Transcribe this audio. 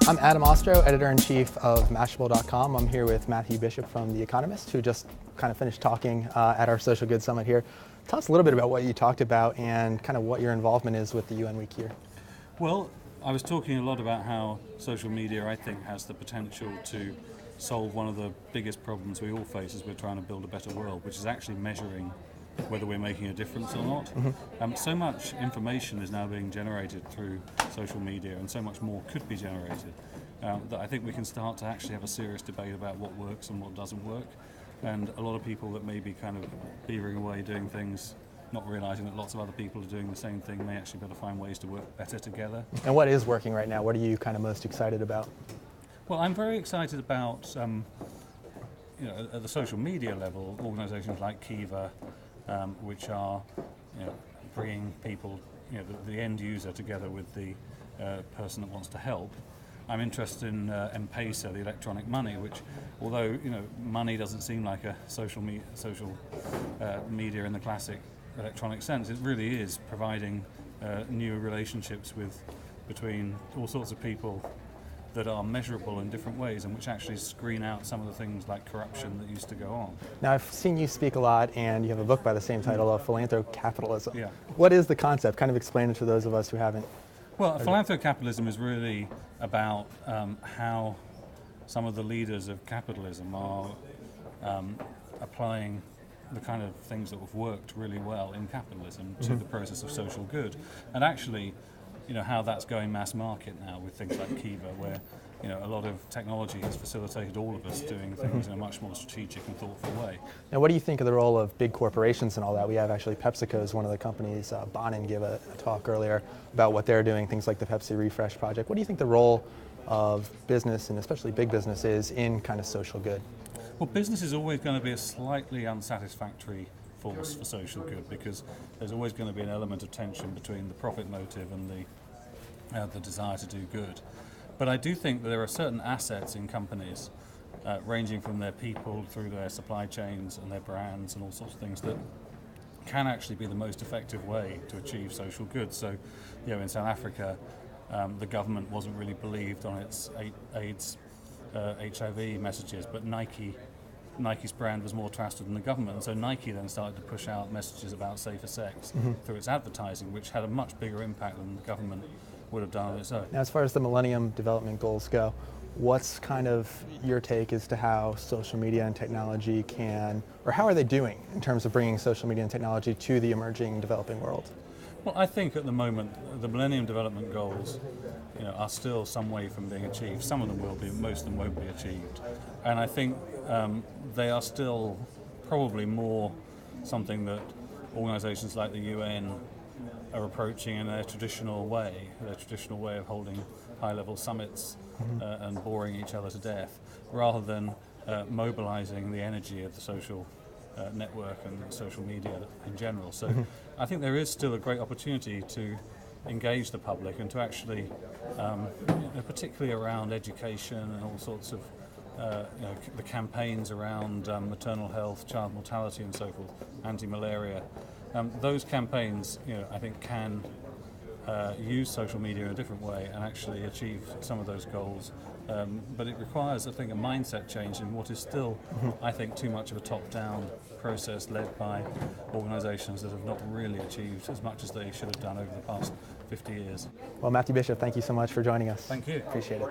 I'm Adam Ostrow, editor-in-chief of Mashable.com. I'm here with Matthew Bishop from The Economist, who just kind of finished talking at our Social Good Summit here. Tell us a little bit about what you talked about and kind of what your involvement is with the UN Week here. Well, I was talking a lot about how social media, I think, has the potential to solve one of the biggest problems we all face as we're trying to build a better world, which is actually measuring whether we're making a difference or not. So much information is now being generated through social media, and so much more could be generated, that I think we can start to actually have a serious debate about what works and what doesn't work. And a lot of people that may be kind of beavering away doing things, not realising that lots of other people are doing the same thing, may actually be able to find ways to work better together. And what is working right now? What are you kind of most excited about? Well, I'm very excited about, at the social media level, organisations like Kiva, which are bringing people, the end user together with the person that wants to help. I'm interested in M-Pesa, the electronic money, which, although money doesn't seem like a social media in the classic electronic sense, it really is providing new relationships between all sorts of people that are measurable in different ways and which actually screen out some of the things like corruption that used to go on. Now, I've seen you speak a lot, and you have a book by the same title of Philanthrocapitalism. Yeah. What is the concept? Kind of explain it to those of us who haven't. Well, philanthrocapitalism is really about how some of the leaders of capitalism are applying the kind of things that have worked really well in capitalism to the process of social good. And actually, how that's going mass market now with things like Kiva, where a lot of technology has facilitated all of us doing things in a much more strategic and thoughtful way. Now, what do you think of the role of big corporations and all that? We have actually PepsiCo is one of the companies. Bonin gave a talk earlier about what they're doing, things like the Pepsi Refresh Project. What do you think the role of business, and especially big business, is in kind of social good? Well, business is always going to be a slightly unsatisfactory force for social good, because there's always going to be an element of tension between the profit motive and the desire to do good. But I do think that there are certain assets in companies, ranging from their people through their supply chains and their brands and all sorts of things, that can actually be the most effective way to achieve social good. So, in South Africa, the government wasn't really believed on its AIDS, HIV messages, but Nike's brand was more trusted than the government, and so Nike then started to push out messages about safer sex through its advertising, which had a much bigger impact than the government would have done on its own. Now, as far as the Millennium Development Goals go, what's kind of your take as to how social media and technology can, or how are they doing in terms of bringing social media and technology to the emerging developing world? Well, I think at the moment the Millennium Development Goals are still some way from being achieved. Some of them will be, most of them won't be achieved. And I think they are still probably more something that organisations like the UN are approaching in their traditional way of holding high-level summits and boring each other to death, rather than mobilising the energy of the social network and social media in general. So I think there is still a great opportunity to engage the public and to actually, particularly around education and all sorts of the campaigns around maternal health, child mortality and so forth, anti-malaria. Those campaigns, I think, can use social media in a different way and actually achieve some of those goals. But it requires, I think, a mindset change in what is still, I think, too much of a top-down process led by organisations that have not really achieved as much as they should have done over the past 50 years. Well, Matthew Bishop, thank you so much for joining us. Thank you. Appreciate it.